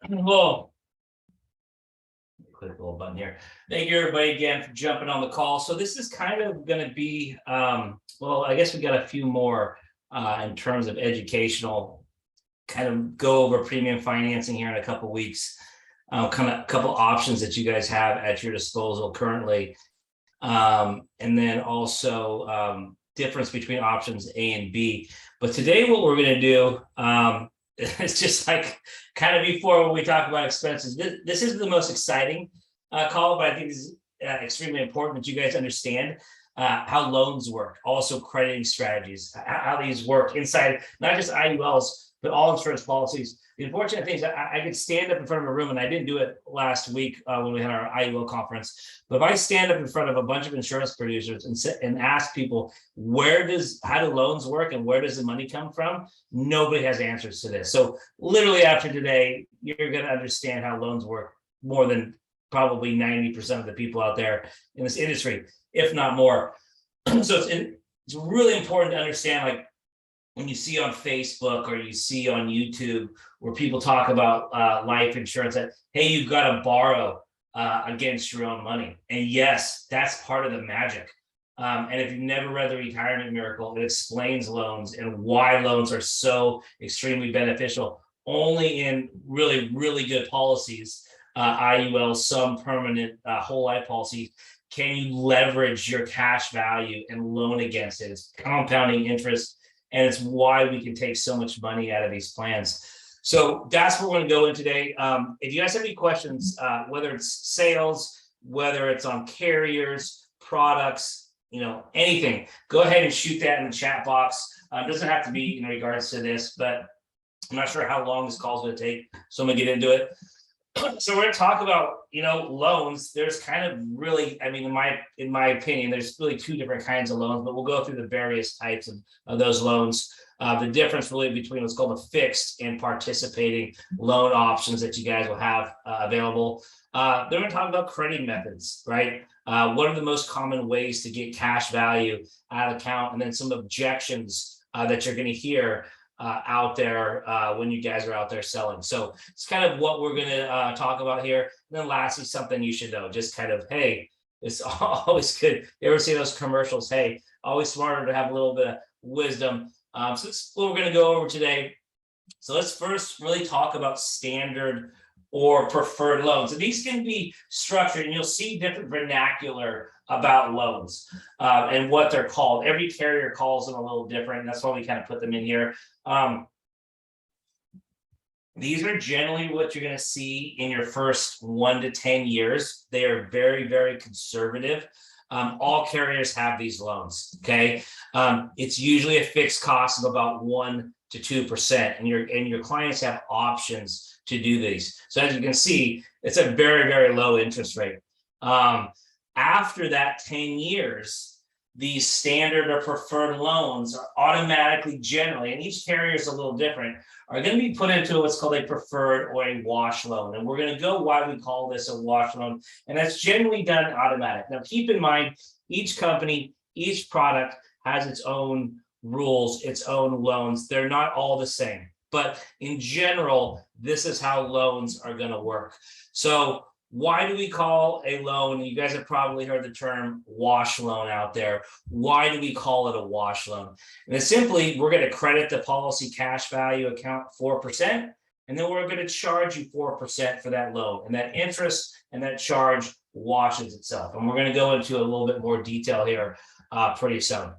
Well, click the little button here. Thank you everybody again for jumping on the call. So this is kind of going to be, well, I guess we got a few more in terms of educational, kind of go over premium financing here in a couple weeks. Kind of a couple options that you guys have at your disposal currently. And then also difference between options A and B. But today what we're going to do, it's just like kind of before when we talk about expenses. This is the most exciting call, but I think it's extremely important that you guys understand how loans work, also crediting strategies, how these work inside not just IULs, but all insurance policies. The unfortunate thing is I could stand up in front of a room, and I didn't do it last week when we had our IUL conference. But if I stand up in front of a bunch of insurance producers and ask people, how do loans work and where does the money come from? Nobody has answers to this. So literally after today, you're going to understand how loans work more than probably 90% of the people out there in this industry, if not more. So it's really important to understand, like, when you see on Facebook or you see on YouTube where people talk about life insurance, that, hey, you've got to borrow against your own money. And yes, that's part of the magic. And if you've never read The Retirement Miracle, it explains loans and why loans are so extremely beneficial. Only in really, really good policies, IUL, some permanent whole life policies, can you leverage your cash value and loan against it. It's compounding interest. And it's why we can take so much money out of these plans. So that's what we're going to go in today. If you guys have any questions, whether it's sales, whether it's on carriers, products, anything, go ahead and shoot that in the chat box. It doesn't have to be in regards to this, but I'm not sure how long this call is going to take. So I'm going to get into it. So we're going to talk about, loans. There's kind of really, in my opinion, there's really two different kinds of loans, but we'll go through the various types of those loans. The difference really between what's called a fixed and participating loan options that you guys will have available. Then we're going to talk about crediting methods, right? What are the most common ways to get cash value out of account? And then some objections that you're going to hear out there when you guys are out there selling. So it's kind of what we're going to talk about here. And then lastly, something you should know, just kind of, hey, it's always good. You ever see those commercials? Hey, always smarter to have a little bit of wisdom. So that's what we're going to go over today. So let's first really talk about standard or preferred loans. And these can be structured, and you'll see different vernacular about loans and what they're called. Every carrier calls them a little different. That's why we kind of put them in here. These are generally what you're going to see in your first 1 to 10 years. They are very, very conservative. All carriers have these loans. Okay. It's usually a fixed cost of about 1 to 2%. And your clients have options to do these. So as you can see, it's a very, very low interest rate. After that 10 years, these standard or preferred loans are automatically, generally, and each carrier is a little different, are going to be put into what's called a preferred or a wash loan. And we're going to go why we call this a wash loan. And that's generally done automatic. Now, keep in mind, each company, each product has its own rules, its own loans. They're not all the same. But in general, this is how loans are going to work. So why do we call a loan? You guys have probably heard the term wash loan out there. Why do we call it a wash loan? And it's simply, we're going to credit the policy cash value account 4%, and then we're going to charge you 4% for that loan. And that interest and that charge washes itself. And we're going to go into a little bit more detail here pretty soon.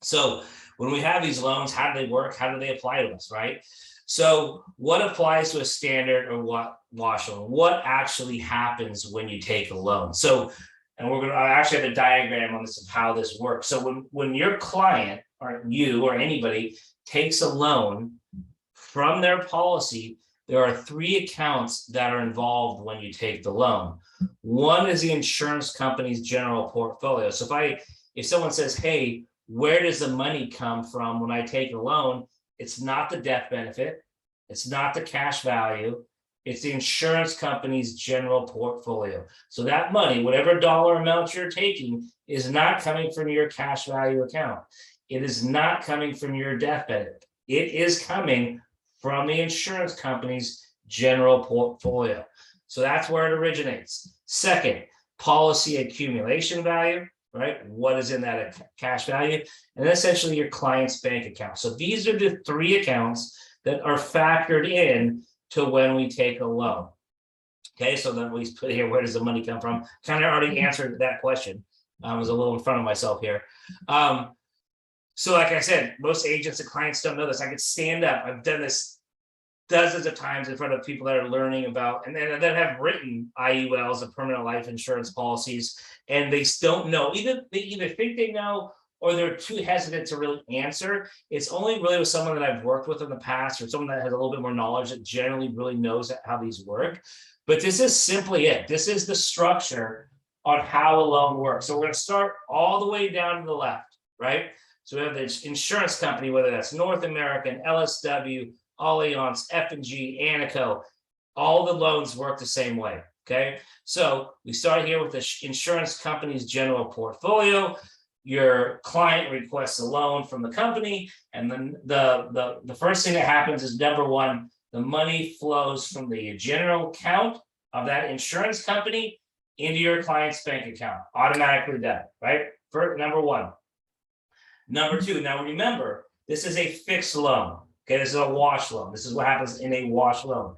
So when we have these loans, how do they work? How do they apply to us, right? So what applies to a standard or what wash loan? What actually happens when you take a loan? So, and I actually have a diagram on this of how this works. So when your client or you or anybody takes a loan from their policy, there are 3 accounts that are involved when you take the loan. One is the insurance company's general portfolio. So if someone says, hey, where does the money come from when I take a loan? It's not the death benefit. It's not the cash value. It's the insurance company's general portfolio. So that money, whatever dollar amount you're taking, is not coming from your cash value account. It is not coming from your death benefit. It is coming from the insurance company's general portfolio. So that's where it originates. Second, policy accumulation value, right? What is in that cash value? And essentially your client's bank account. So these are the three accounts that are factored in to when we take a loan. Okay, so then we put here, where does the money come from? Kind of already answered that question. I was a little in front of myself here. So like I said, most agents and clients don't know this. I could stand up. I've done this dozens of times in front of people that are learning about and that have written IULs, the permanent life insurance policies, and they don't know. They either think they know or they're too hesitant to really answer. It's only really with someone that I've worked with in the past or someone that has a little bit more knowledge that generally really knows how these work. But this is simply it. This is the structure on how a loan works. So we're going to start all the way down to the left, right? So we have the insurance company, whether that's North American, LSW, Allianz, F&G, Anico, all the loans work the same way, okay? So we start here with the insurance company's general portfolio. Your client requests a loan from the company, and then the first thing that happens is, number one, the money flows from the general account of that insurance company into your client's bank account, automatically done, right? For number one. Number two, now remember, this is a fixed loan. Okay, this is a wash loan. This is what happens in a wash loan.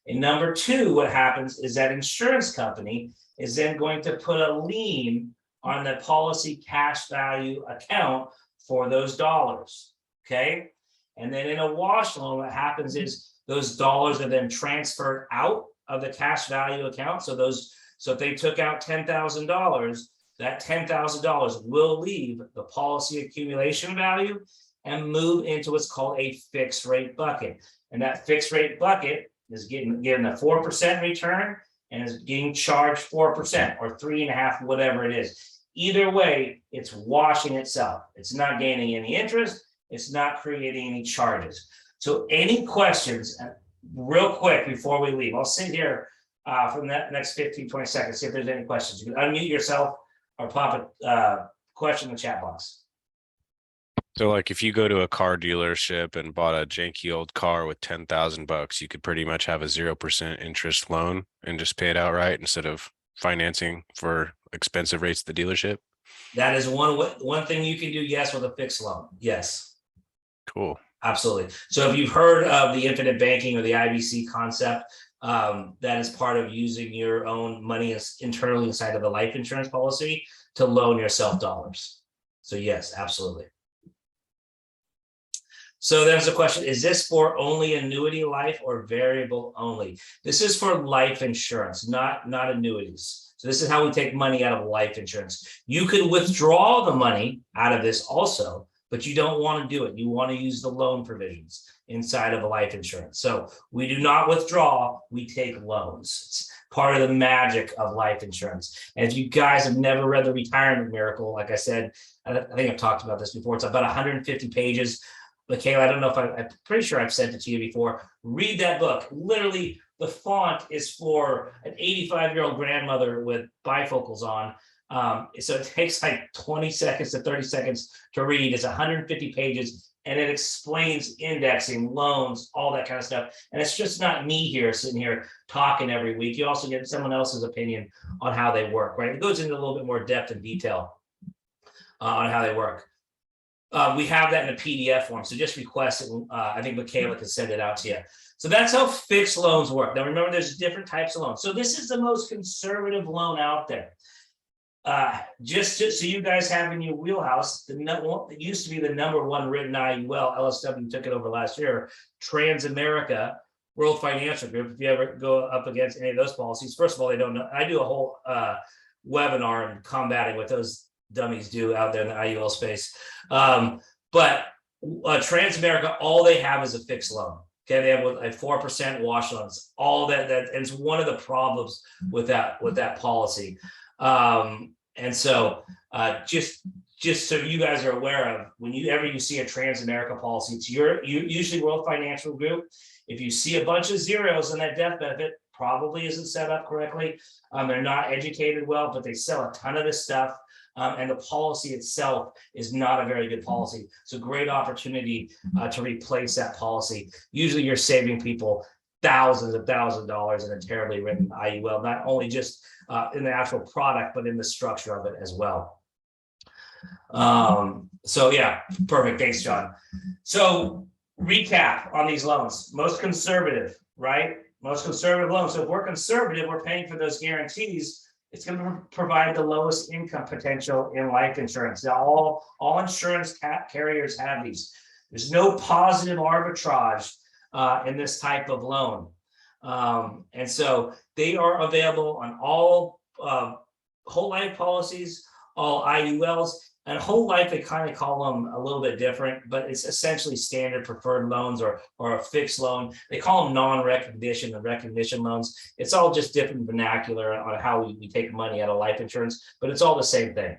And number two, what happens is that insurance company is then going to put a lien on the policy cash value account for those dollars. Okay, and then in a wash loan, what happens is those dollars are then transferred out of the cash value account. So if they took out $10,000, that $10,000 will leave the policy accumulation value and move into what's called a fixed rate bucket. And that fixed rate bucket is getting a 4% return and is getting charged 4% or 3.5%, whatever it is. Either way, it's washing itself. It's not gaining any interest. It's not creating any charges. So any questions, real quick before we leave? I'll sit here for the next 15, 20 seconds, see if there's any questions. You can unmute yourself or pop a question in the chat box. So like if you go to a car dealership and bought a janky old car with $10,000, you could pretty much have a 0% interest loan and just pay it outright instead of financing for expensive rates at the dealership. That is one thing you can do, yes, with a fixed loan. Yes. Cool. Absolutely. So if you've heard of the infinite banking or the IBC concept, that is part of using your own money internally inside of the life insurance policy to loan yourself dollars. So yes, absolutely. So there's a question, is this for only annuity life or variable only? This is for life insurance, not annuities. So this is how we take money out of life insurance. You can withdraw the money out of this also, but you don't want to do it. You want to use the loan provisions inside of a life insurance. So we do not withdraw, we take loans. It's part of the magic of life insurance. And if you guys have never read The Retirement Miracle, like I said, I think I've talked about this before, it's about 150 pages. Michaela, I don't know if I'm pretty sure I've sent it to you before. Read that book. Literally, the font is for an 85-year-old grandmother with bifocals on. So it takes like 20 seconds to 30 seconds to read. It's 150 pages, and it explains indexing, loans, all that kind of stuff. And it's just not me here sitting here talking every week. You also get someone else's opinion on how they work, right? It goes into a little bit more depth and detail on how they work. We have that in a PDF form, so just request it. I think Michaela can send it out to you. So that's how fixed loans work. Now remember, there's different types of loans. So this is the most conservative loan out there. Just so you guys have in your wheelhouse, it used to be the #1 written IUL. LSW took it over last year. Transamerica World Financial Group. If you ever go up against any of those policies, first of all, they don't know. I do a whole webinar on combating what those dummies do out there in the IUL space. But Transamerica, all they have is a fixed loan. Okay, they have a 4% wash loans. All that and it's one of the problems with that policy. And so just so you guys are aware of, whenever you see a Transamerica policy, it's usually World Financial Group. If you see a bunch of zeros in that death benefit, probably isn't set up correctly. They're not educated well, but they sell a ton of this stuff. And the policy itself is not a very good policy. It's a great opportunity to replace that policy. Usually you're saving people thousands of dollars in a terribly written IUL, not only just in the actual product, but in the structure of it as well. So yeah, perfect. Thanks, John. So recap on these loans, most conservative, right? Most conservative loans. So if we're conservative, we're paying for those guarantees. It's going to provide the lowest income potential in life insurance. Now, all insurance carriers have these. There's no positive arbitrage in this type of loan. And so they are available on all whole life policies, all IULs, and whole life, they kind of call them a little bit different, but it's essentially standard preferred loans or a fixed loan. They call them non-recognition and recognition loans. It's all just different vernacular on how we take money out of life insurance, but it's all the same thing.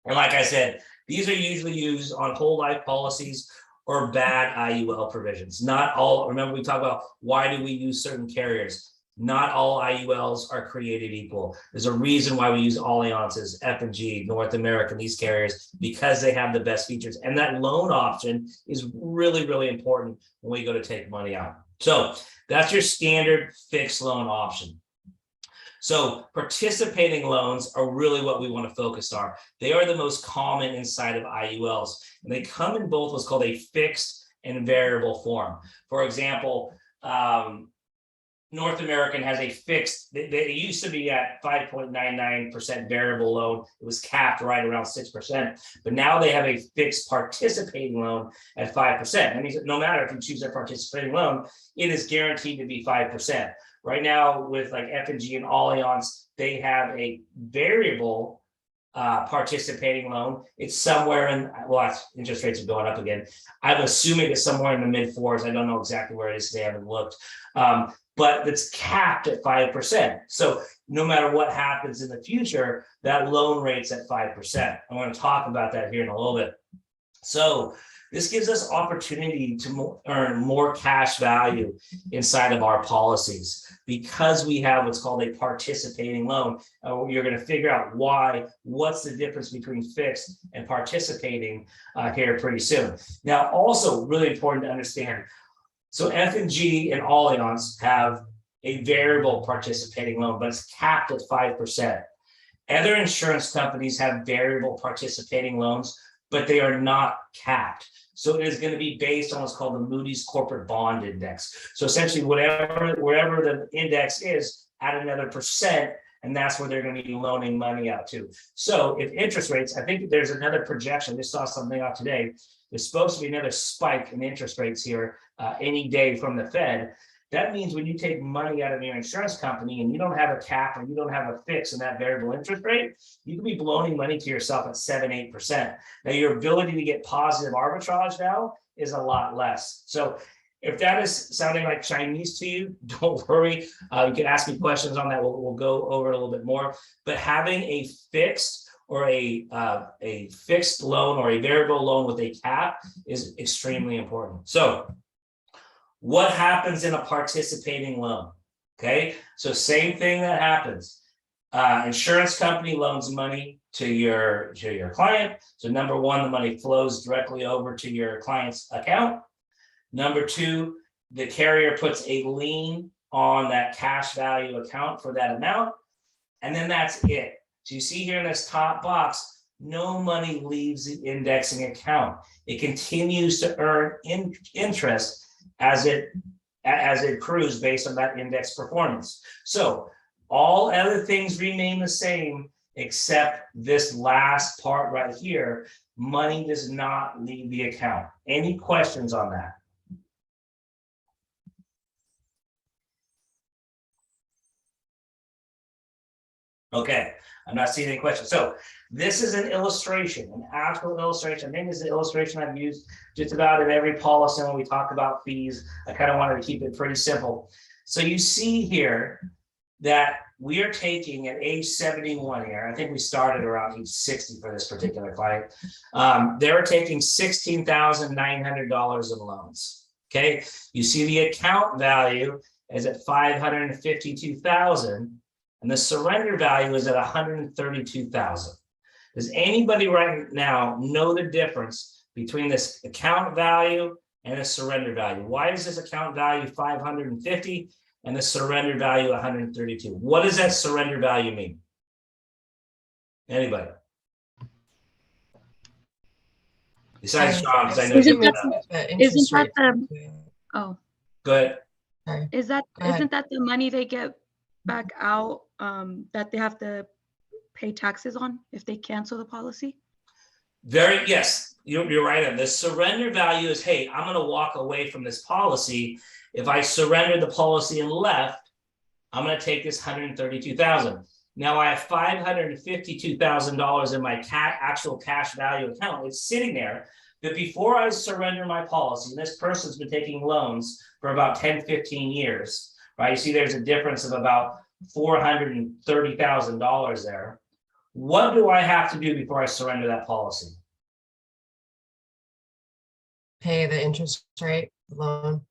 And like I said, these are usually used on whole life policies or bad IUL provisions. Not all, remember we talked about why do we use certain carriers? Not all IULs are created equal. There's a reason why we use Alliances, F&G, North American, these carriers, because they have the best features. And that loan option is really, really important when we go to take money out. So that's your standard fixed loan option. So participating loans are really what we want to focus on. They are the most common inside of IULs, and they come in both what's called a fixed and variable form. For example, North American has a fixed, they used to be at 5.99% variable loan. It was capped right around 6%, but now they have a fixed participating loan at 5%. That means that no matter if you choose a participating loan, it is guaranteed to be 5%. Right now with like F&G and Allianz, they have a variable participating loan. It's somewhere in, well, interest rates are going up again. I'm assuming it's somewhere in the mid fours. I don't know exactly where it is. They haven't looked. But it's capped at 5%. So no matter what happens in the future, that loan rate's at 5%. I want to talk about that here in a little bit. So this gives us opportunity to earn more cash value inside of our policies because we have what's called a participating loan. You're going to figure out what's the difference between fixed and participating here pretty soon. Now, also really important to understand, so F&G and Allianz have a variable participating loan, but it's capped at 5%. Other insurance companies have variable participating loans, but they are not capped. So it is going to be based on what's called the Moody's Corporate Bond Index. So essentially, wherever the index is, add another percent, and that's where they're going to be loaning money out to. So if interest rates, I think there's another projection. Just saw something out today. There's supposed to be another spike in interest rates here any day from the Fed. That means when you take money out of your insurance company and you don't have a cap or you don't have a fix in that variable interest rate, you can be loaning money to yourself at 7-8%. Now, your ability to get positive arbitrage now is a lot less. So if that is sounding like Chinese to you, don't worry. You can ask me questions on that. We'll go over it a little bit more. But having a fixed or a fixed loan or a variable loan with a cap is extremely important. So what happens in a participating loan? Okay, so same thing that happens. Insurance company loans money to your client. So number one, the money flows directly over to your client's account. Number two, the carrier puts a lien on that cash value account for that amount. And then that's it. So you see here in this top box, no money leaves the indexing account. It continues to earn interest as it accrues based on that index performance. So all other things remain the same except this last part right here. Money does not leave the account. Any questions on that? Okay, I'm not seeing any questions. So this is an illustration, an actual illustration. I think this is an illustration I've used just about in every policy when we talk about fees. I kind of wanted to keep it pretty simple. So you see here that we are taking at age 71 here. I think we started around age 60 for this particular client. They're taking $16,900 in loans. Okay, you see the account value is at $552,000. And the surrender value is at $132,000. Does anybody right now know the difference between this account value and a surrender value. Why is this account value 550 and the surrender value 132? What does that surrender value mean? Anybody? Besides John, because I know Isn't you that the oh go ahead. Isn't that the money they get back out that they have to pay taxes on if they cancel the policy? Yes, you're right on this. Surrender value is, hey, I'm going to walk away from this policy. If I surrender the policy and left, I'm going to take this $132,000. Now I have $552,000 in my actual cash value account. It's sitting there. But before I surrender my policy, and this person's been taking loans for about 10, 15 years, right? You see there's a difference of about $430,000 there. What do I have to do before I surrender that policy? Pay the interest rate loan.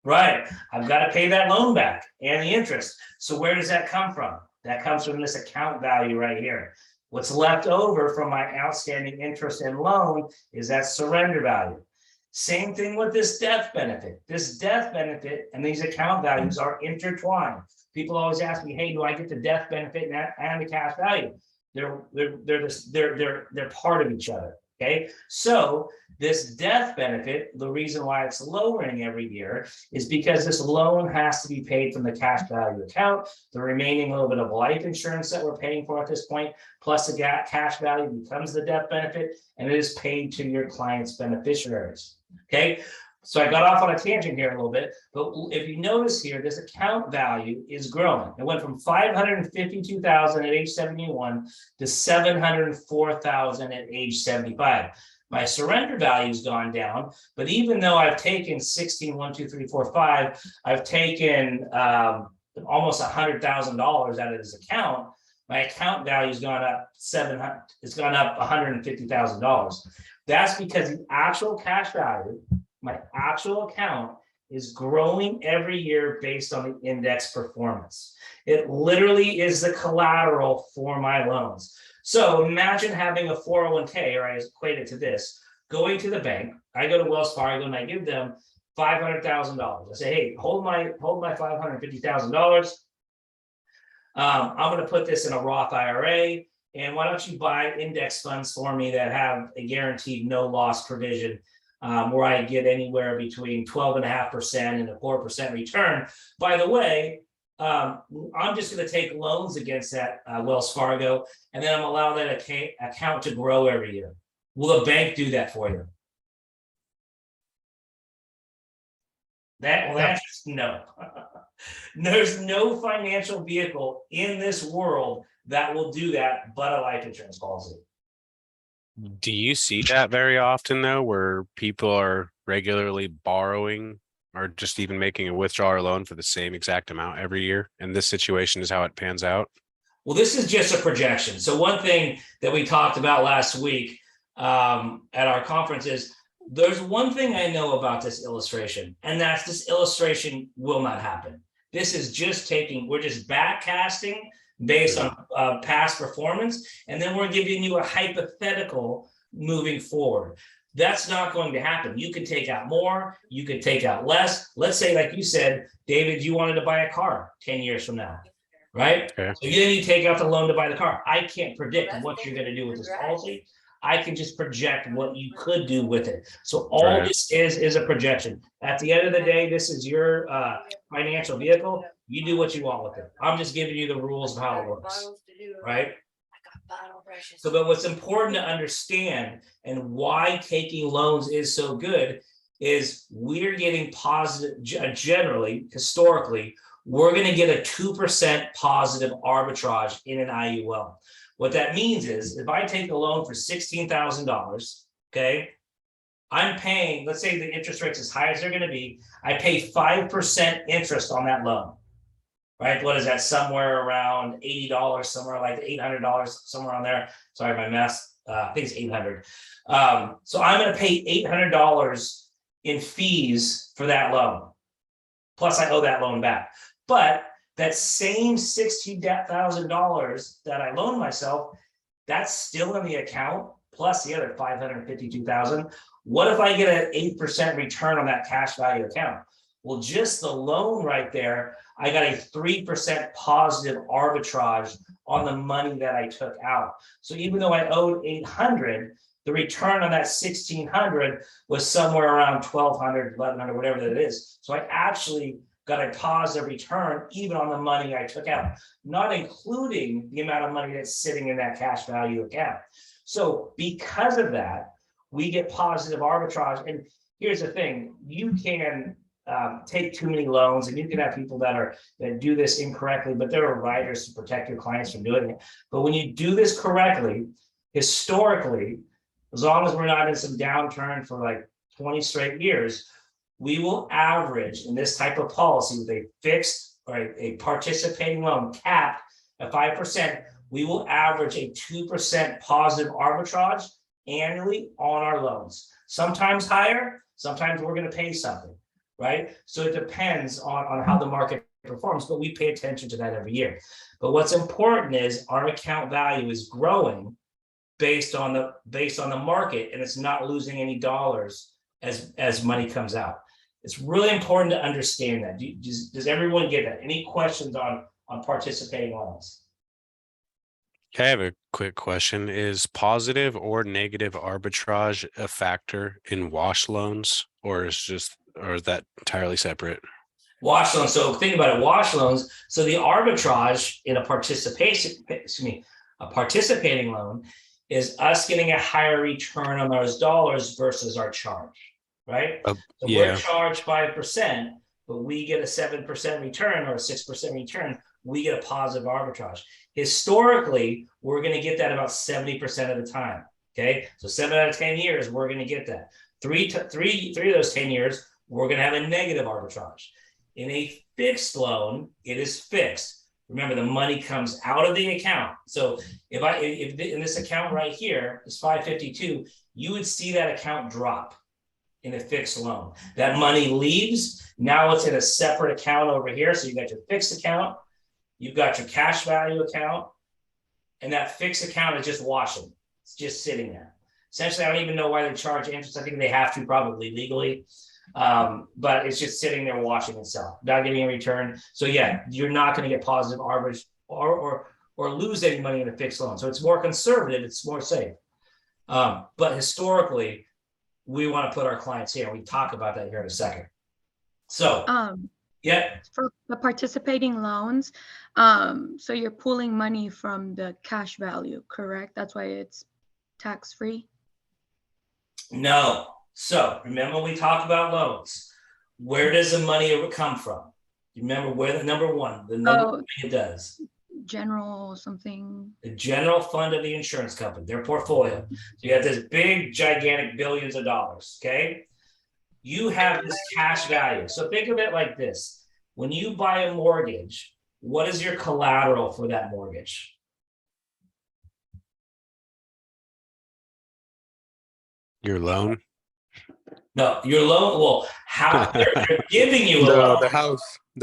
Right. I've got to pay that loan back and the interest. So where does that come from? That comes from this account value right here. What's left over from my outstanding interest and loan is that surrender value. Same thing with this death benefit. This death benefit and these account values are intertwined. People always ask me, hey, do I get the death benefit and the cash value? They're part of each other. Okay, so this death benefit, the reason why it's lowering every year is because this loan has to be paid from the cash value account. The remaining little bit of life insurance that we're paying for at this point, plus the cash value becomes the death benefit, and it is paid to your client's beneficiaries. Okay, so I got off on a tangent here a little bit, but if you notice here, this account value is growing. It went from 552,000 at age 71 to 704,000 at age 75. My surrender value's gone down, but even though I've taken 16, 1, 2, 3, 4, 5, I've taken almost $100,000 out of this account. My account value's gone up it's gone up $150,000. That's because the actual cash value, my actual account, is growing every year based on the index performance. It literally is the collateral for my loans. So imagine having a 401k, or I equate it to this, going to the bank. I go to Wells Fargo and I give them $500,000. I say, hey, hold my $550,000. I'm going to put this in a Roth IRA, and why don't you buy index funds for me that have a guaranteed no loss provision, where I get anywhere between 12.5% and a 4% return. By the way, I'm just going to take loans against that Wells Fargo, and then I'm allow that account to grow every year. Will a bank do that for you? That's no. There's no financial vehicle in this world that will do that but a life insurance policy. Do you see that very often though, where people are regularly borrowing or just even making a withdrawal or loan for the same exact amount every year? And this situation is how it pans out? Well, this is just a projection. So one thing that we talked about last week at our conference is there's one thing I know about this illustration, and that's this illustration will not happen. This is just we're just backcasting based on past performance, and then we're giving you a hypothetical moving forward. That's not going to happen. You could take out more, you could take out less. Let's say, like you said, David, you wanted to buy a car 10 years from now, right? Okay. So then you take out the loan to buy the car. I can't predict what you're going to do with this policy. I can just project what you could do with it. So all this is a projection. At the end of the day, this is your financial vehicle. You do what you want with it. I'm just giving you the rules of how it works, right? So, but what's important to understand and why taking loans is so good is we're getting positive, generally, historically, we're going to get a 2% positive arbitrage in an IUL. What that means is if I take a loan for $16,000, okay, I'm paying, let's say the interest rate's as high as they're going to be, I pay 5% interest on that loan, right? What is that? Somewhere around $80, somewhere like $800, somewhere on there. Sorry, my math, I think it's 800. So I'm going to pay $800 in fees for that loan. Plus I owe that loan back. But that same $60,000 that I loaned myself, that's still in the account, plus the other $552,000. What if I get an 8% return on that cash value account? Well, just the loan right there, I got a 3% positive arbitrage on the money that I took out. So even though I owed 800, the return on that 1,600 was somewhere around 1,200, 1,100, whatever that is. So I actually got a positive return even on the money I took out, not including the amount of money that's sitting in that cash value account. So because of that, we get positive arbitrage. And here's the thing, you can take too many loans, and you can have people that do this incorrectly, but there are riders to protect your clients from doing it. But when you do this correctly, historically, as long as we're not in some downturn for like 20 straight years, we will average in this type of policy with a fixed or a participating loan capped at 5%, we will average a 2% positive arbitrage annually on our loans. Sometimes higher, sometimes we're going to pay something, right? So it depends on how the market performs, but we pay attention to that every year. But what's important is our account value is growing based on the market, and it's not losing any dollars as money comes out. It's really important to understand that. Does everyone get that? Any questions on participating loans? I have a quick question. Is positive or negative arbitrage a factor in wash loans, or is that entirely separate? Wash loans. So think about it, wash loans. So the arbitrage in a participating loan is us getting a higher return on those dollars versus our charge, right? So yeah. we're charged 5%, but we get a 7% return or a 6% return. We get a positive arbitrage. Historically, we're going to get that about 70% of the time. Okay, so 7 out of 10 years, we're going to get that. Three of those 10 years, we're going to have a negative arbitrage. In a fixed loan, it is fixed. Remember, the money comes out of the account. So if in this account right here is 552, you would see that account drop in a fixed loan. That money leaves. Now it's in a separate account over here. So you got your fixed account, you've got your cash value account, and that fixed account is just washing. It's just sitting there. Essentially, I don't even know why they charge interest. I think they have to probably legally. But it's just sitting there washing itself, not getting a return. So yeah, you're not going to get positive arbitrage or lose any money in a fixed loan. So it's more conservative, it's more safe. But historically, we want to put our clients here. We talk about that here in a second. So yeah, for the participating loans, so you're pulling money from the cash value, correct? That's why it's tax-free. No. So remember, we talked about loans. Where does the money ever come from? You remember where the number one it does? General something. The general fund of the insurance company, their portfolio. So you have this big, gigantic billions of dollars. Okay. You have this cash value. So think of it like this. When you buy a mortgage, what is your collateral for that mortgage? Your loan? No, your loan. Well, how they're giving you a loan. The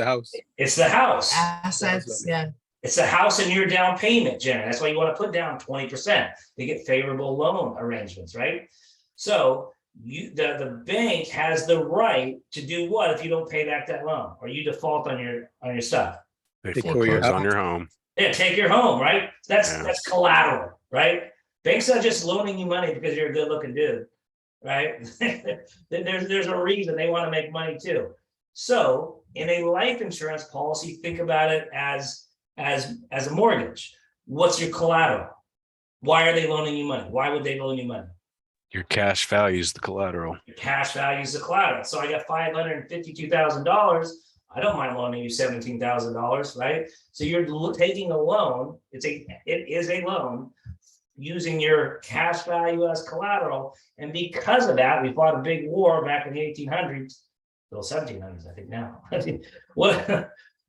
house. It's the house. Assets, yeah. It's the house and your down payment, generally. That's why you want to put down 20%. They get favorable loan arrangements, right? So the bank has the right to do what if you don't pay back that loan or you default on your stuff? They Take foreclose your on your home. Yeah, take your home, right? That's collateral, right? Banks not just loaning you money because you're a good-looking dude, right? there's a reason they want to make money too. So in a life insurance policy, think about it as a mortgage. What's your collateral? Why are they loaning you money? Why would they loan you money? Your cash value is the collateral. Your cash value is the collateral. So I got $552,000. I don't mind loaning you $17,000, right? So you're taking a loan. It is a loan using your cash value as collateral. And because of that, we fought a big war back in the 1800s, well, 1700s, I think now.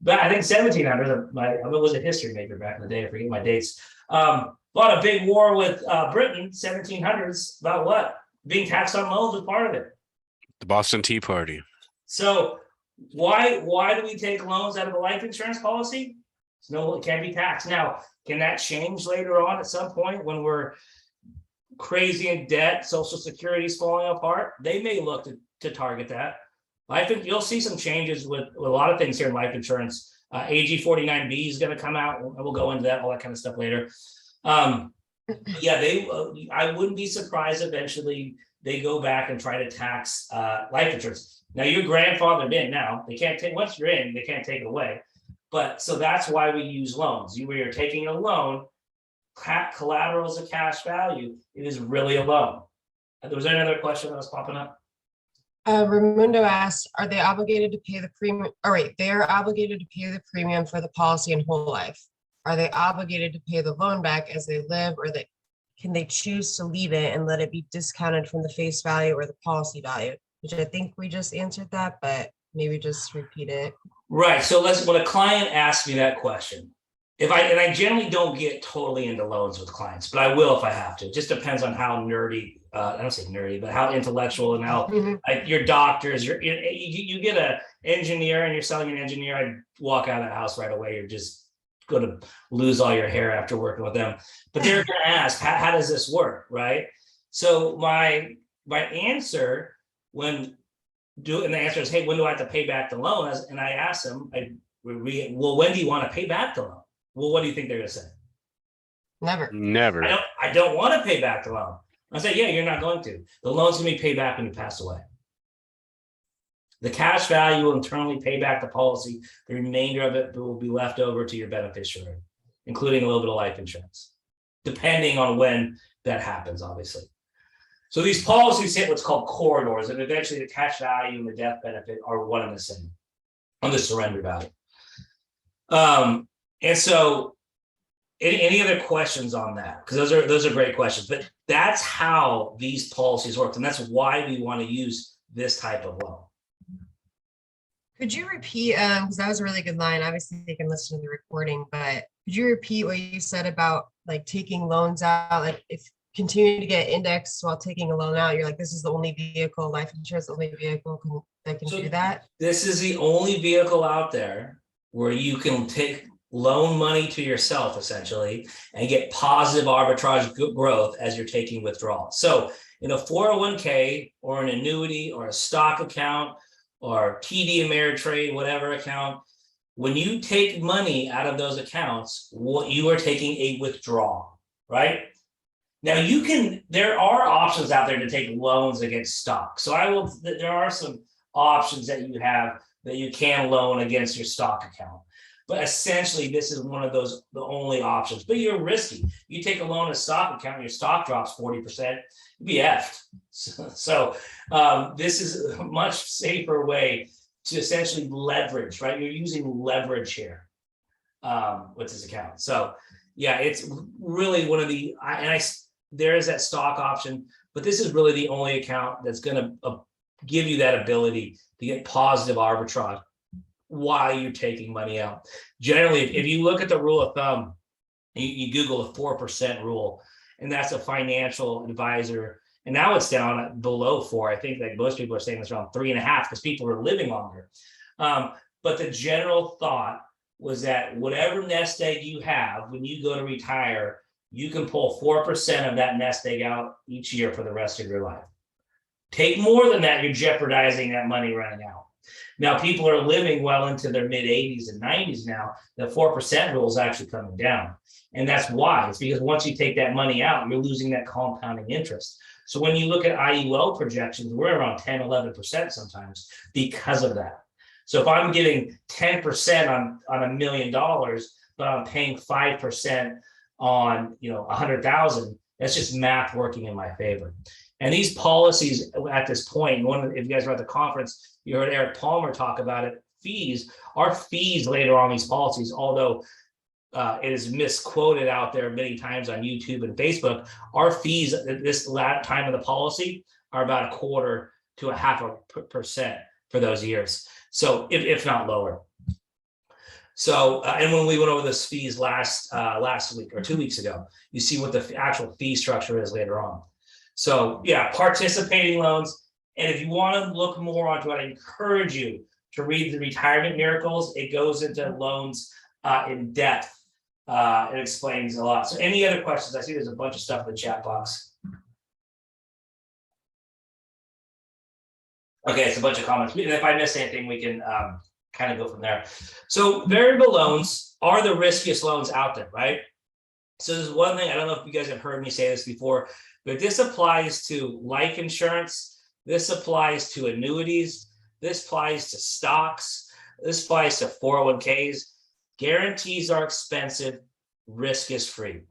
But I think 1700s, I was a history major back in the day. I forget my dates. Fought a big war with Britain, 1700s, about what? Being taxed on loans was part of it. The Boston Tea Party. So why do we take loans out of a life insurance policy? No, it can't be taxed. Now, can that change later on at some point when we're crazy in debt, Social Security's falling apart, they may look to target that. I think you'll see some changes with a lot of things here in life insurance. AG 49B is going to come out, and we'll go into that, all that kind of stuff later. Yeah, I wouldn't be surprised eventually they go back and try to tax life insurance. Now you're grandfathered in now. They can't take, once you're in, they can't take it away. But so that's why we use loans. Where you're taking a loan, collateral is a cash value. It is really a loan. Was there another question that was popping up? Raimundo asked, are they obligated to pay the premium? All right, they are obligated to pay the premium for the policy in whole life. Are they obligated to pay the loan back as they live, or can they choose to leave it and let it be discounted from the face value or the policy value? Which I think we just answered that, but maybe just repeat it. Right. So when a client asks me that question, and I generally don't get totally into loans with clients, but I will if I have to. It just depends on how nerdy. I don't say nerdy, but how intellectual and how your doctors, you get an engineer and you're selling an engineer, I'd walk out of the house right away. You're just going to lose all your hair after working with them. But they're going to ask, how does this work, right? So my answer and the answer is, hey, when do I have to pay back the loan? And I ask them, well, when do you want to pay back the loan? Well, what do you think they're going to say? Never. I don't want to pay back the loan. I say, yeah, you're not going to. The loan's going to be paid back when you pass away. The cash value will internally pay back the policy. The remainder of it will be left over to your beneficiary, including a little bit of life insurance, depending on when that happens, obviously. So these policies hit what's called corridors, and eventually the cash value and the death benefit are one and the same on the surrender value. And so any other questions on that? Because those are great questions, but that's how these policies work. And that's why we want to use this type of loan. Could you repeat, because that was a really good line. Obviously they can listen to the recording, but could you repeat what you said about like taking loans out? Like if continue to get indexed while taking a loan out, you're like, this is the only vehicle, life insurance, the only vehicle that can do that? This is the only vehicle out there where you can take loan money to yourself essentially and get positive arbitrage growth as you're taking withdrawals. So in a 401k or an annuity or a stock account or TD Ameritrade, whatever account, when you take money out of those accounts, what you are taking a withdrawal, right? Now there are options out there to take loans against stock. So there are some options that you have that you can loan against your stock account. But essentially, this is one of the only options. But you're risky. You take a loan in a stock account, and your stock drops 40%, you'd be effed. So this is a much safer way to essentially leverage, right? You're using leverage here with this account. So yeah, it's really one of there is that stock option, but this is really the only account that's going to give you that ability to get positive arbitrage while you're taking money out. Generally, if you look at the rule of thumb, you Google the 4% rule, and that's a financial advisor. And now it's down below 4. I think like most people are saying it's around 3.5 because people are living longer. But the general thought was that whatever nest egg you have, when you go to retire, you can pull 4% of that nest egg out each year for the rest of your life. Take more than that, you're jeopardizing that money running out. Now, people are living well into their mid 80s and 90s now. The 4% rule is actually coming down. And that's why. It's because once you take that money out, you're losing that compounding interest. So when you look at IUL projections, we're around 10, 11% sometimes because of that. So if I'm getting 10% on $1 million, but I'm paying 5% on 100,000, that's just math working in my favor. And these policies at this point, if you guys were at the conference, you heard Eric Palmer talk about it, our fees later on these policies, although it is misquoted out there many times on YouTube and Facebook, our fees at this time of the policy are about 1/4 to 0.5% for those years. So if not lower. So, and when we went over those fees last week or 2 weeks ago, you see what the actual fee structure is later on. So yeah, participating loans. And if you want to look more onto it, I encourage you to read the Retirement Miracles. It goes into loans in depth. It explains a lot. So any other questions? I see there's a bunch of stuff in the chat box. Okay, it's a bunch of comments. And if I miss anything, we can kind of go from there. So variable loans are the riskiest loans out there, right? So there's one thing, I don't know if you guys have heard me say this before, but this applies to life insurance. This applies to annuities. This applies to stocks. This applies to 401ks. Guarantees are expensive. Risk is free.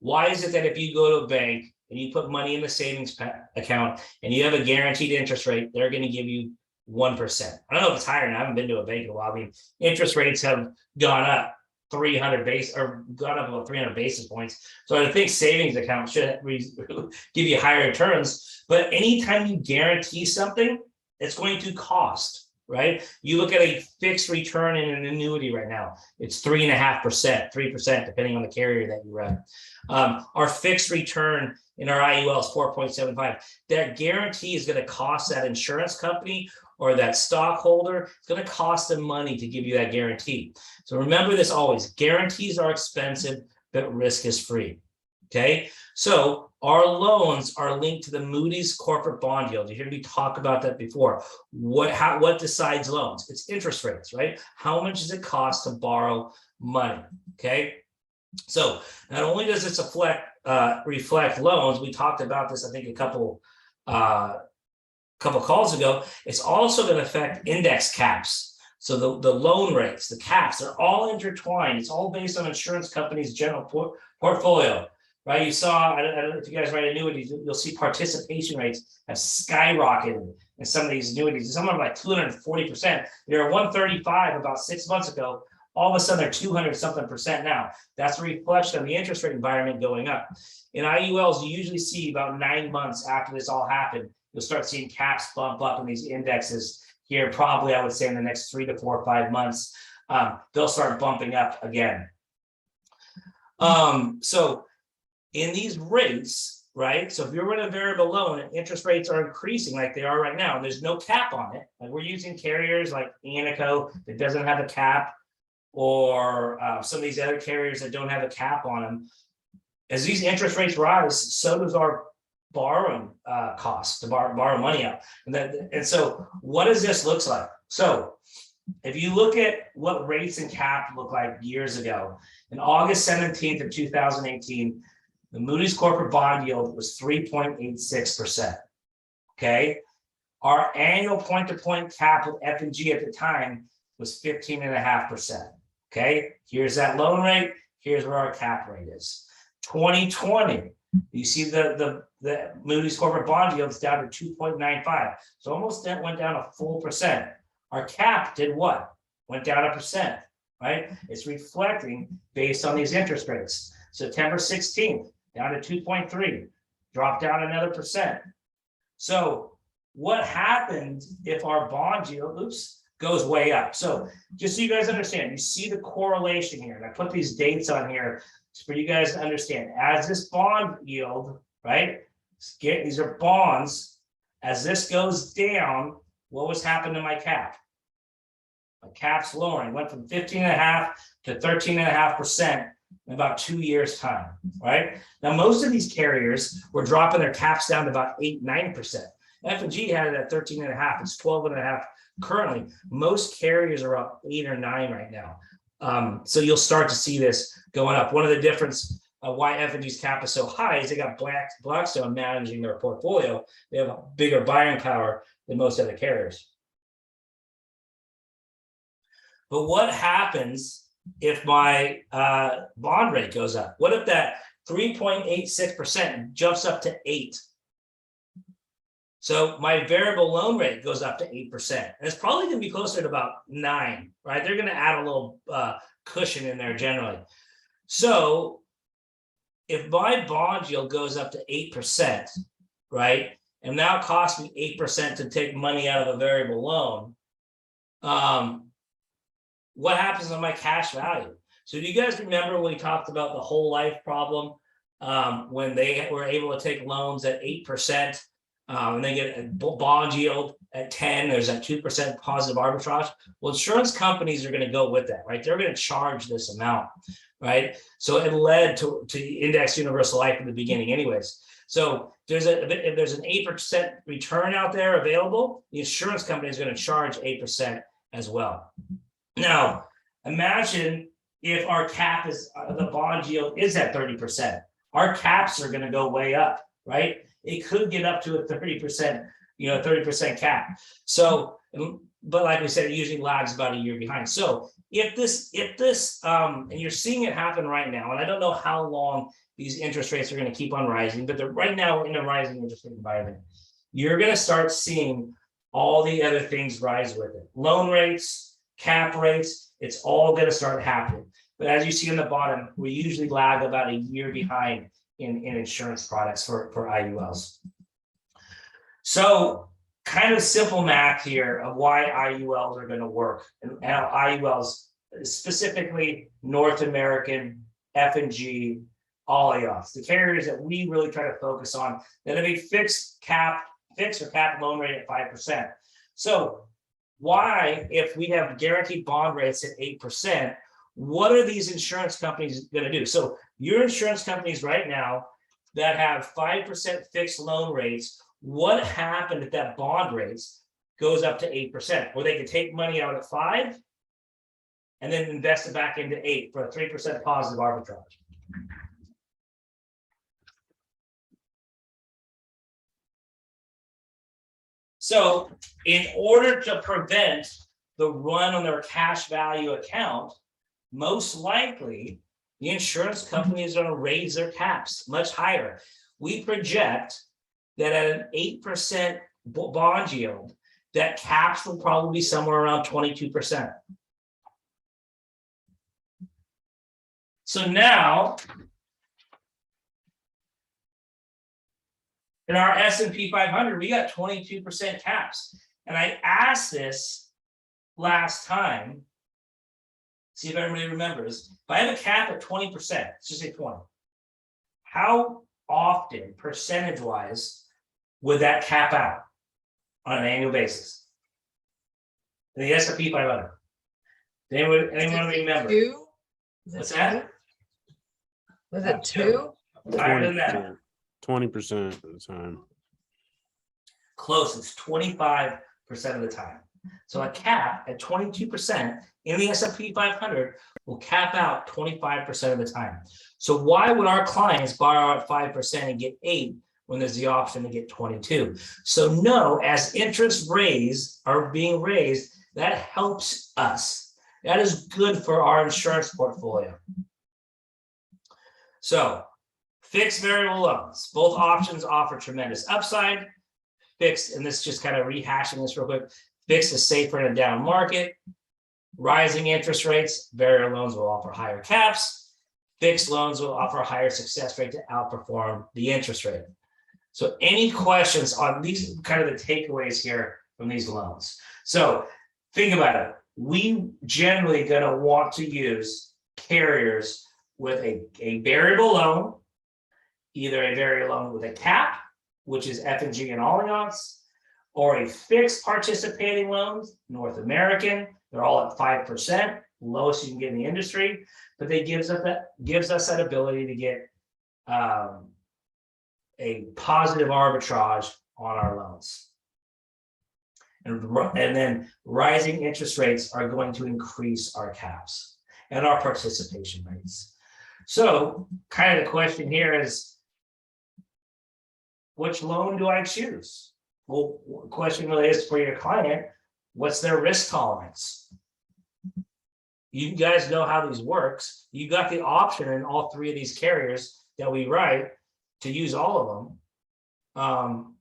Why is it that if you go to a bank and you put money in the savings account and you have a guaranteed interest rate, they're going to give you 1%. I don't know if it's higher, and I haven't been to a bank in a while. I mean, interest rates have gone up 300 base or gone up about 300 basis points. So I think savings accounts should give you higher returns. But anytime you guarantee something, it's going to cost, right? You look at a fixed return in an annuity right now, it's 3.5%, 3%, depending on the carrier that you run. Our fixed return in our IUL is 4.75. That guarantee is going to cost that insurance company or that stockholder, it's going to cost them money to give you that guarantee. So remember this always, guarantees are expensive, but risk is free. Okay, so our loans are linked to the Moody's corporate bond yield. You heard me talk about that before. What decides loans? It's interest rates, right? How much does it cost to borrow money? Okay, so not only does this reflect loans, we talked about this, I think, a couple calls ago. It's also going to affect index caps. So the loan rates, the caps, they're all intertwined. It's all based on insurance companies' general portfolio, right? You saw, I don't know if you guys write annuities, you'll see participation rates have skyrocketed in some of these annuities. Some of them like 240%. They were 135 about 6 months ago. All of a sudden, they're 200-something% now. That's a reflection of the interest rate environment going up. In IULs, you usually see about 9 months after this all happened, you'll start seeing caps bump up in these indexes here. Probably, I would say, in the next 3 to 4 or 5 months, they'll start bumping up again. So in these rates, right? So if you're in a variable loan and interest rates are increasing like they are right now, and there's no cap on it, like we're using carriers like Anico that doesn't have a cap, or some of these other carriers that don't have a cap on them. As these interest rates rise, so does our borrowing costs to borrow money out. And so what does this look like? So if you look at what rates and cap look like years ago, in August 17th of 2018, the Moody's corporate bond yield was 3.86%. Okay. Our annual point-to-point cap with F&G at the time was 15.5%. Okay, here's that loan rate. Here's where our cap rate is. 2020, you see the Moody's corporate bond yield is down to 2.95. So almost went down a full percent. Our cap did what? Went down 1%, right? It's reflecting based on these interest rates. September 16th, down to 2.3, dropped down another percent. So what happens if our bond yield, goes way up? So just so you guys understand, you see the correlation here. And I put these dates on here for you guys to understand. As this bond yield, right? These are bonds. As this goes down, what was happening to my cap? My cap's lowering. Went from 15.5 to 13.5% in about 2 years' time, right? Now, most of these carriers were dropping their caps down to about 8-9%. F&G had it at 13.5. It's 12.5 currently. Most carriers are up 8 or 9 right now. So you'll start to see this going up. One of the difference why F&G's cap is so high is they got Blackstone managing their portfolio. They have a bigger buying power than most other carriers. But what happens if my bond rate goes up? What if that 3.86% jumps up to 8%? So my variable loan rate goes up to 8%. And it's probably going to be closer to about 9%, right? They're going to add a little cushion in there generally. So if my bond yield goes up to 8%, right, and now it costs me 8% to take money out of a variable loan, what happens on my cash value? So do you guys remember when we talked about the whole life problem, when they were able to take loans at 8%, and they get a bond yield at 10, there's that 2% positive arbitrage? Well, insurance companies are going to go with that, right? They're going to charge this amount, right? So it led to index universal life in the beginning anyways. So if there's an 8% return out there available, the insurance company is going to charge 8% as well. Now, imagine if our cap is the bond yield is at 30%. Our caps are going to go way up, right? It could get up to a 30%, 30% cap. So, but like we said, it usually lags about a year behind. So if this, and you're seeing it happen right now, and I don't know how long these interest rates are going to keep on rising, but right now we're in a rising interest rate environment. You're going to start seeing all the other things rise with it. Loan rates, cap rates, it's all going to start happening. But as you see on the bottom, we usually lag about a year behind in insurance products for IULs. So kind of simple math here of why IULs are going to work, and how IULs, specifically North American, F&G, Allianz, the carriers that we really try to focus on, that have a fixed or cap loan rate at 5%. So why, if we have guaranteed bond rates at 8%, what are these insurance companies going to do? So your insurance companies right now that have 5% fixed loan rates, what happened if that bond rates goes up to 8%, where they can take money out at 5 and then invest it back into 8 for a 3% positive arbitrage? So in order to prevent the run on their cash value account, most likely the insurance company is going to raise their caps much higher. We project that at an 8% bond yield, that caps will probably be somewhere around 22%. So now, in our S&P 500, we got 22% caps. And I asked this last time, see if everybody remembers. If I have a cap at 20%, let's just say 20, how often, percentage-wise, would that cap out on an annual basis? In the S&P 500. Anyone remember? 2? What's that? Was it 2? Higher than that. 20% of the time. Close, it's 25% of the time. So a cap at 22% in the S&P 500 will cap out 25% of the time. So why would our clients borrow at 5% and get 8 when there's the option to get 22? So no, as interest rates are being raised, that helps us. That is good for our insurance portfolio. So fixed variable loans, both options offer tremendous upside. Fixed, and this is just kind of rehashing this real quick, fixed is safer in a down market. Rising interest rates, variable loans will offer higher caps. Fixed loans will offer a higher success rate to outperform the interest rate. So any questions on these, kind of the takeaways here from these loans? So think about it. We generally going to want to use carriers with a variable loan, either a variable loan with a cap, which is F&G and Allianz, or a fixed participating loans, North American. They're all at 5%, lowest you can get in the industry, but they gives us that ability to get a positive arbitrage on our loans. And then rising interest rates are going to increase our caps and our participation rates. So kind of the question here is, which loan do I choose? Well, the question really is for your client, what's their risk tolerance? You guys know how this works. You got the option in all 3 of these carriers that we write to use all of them.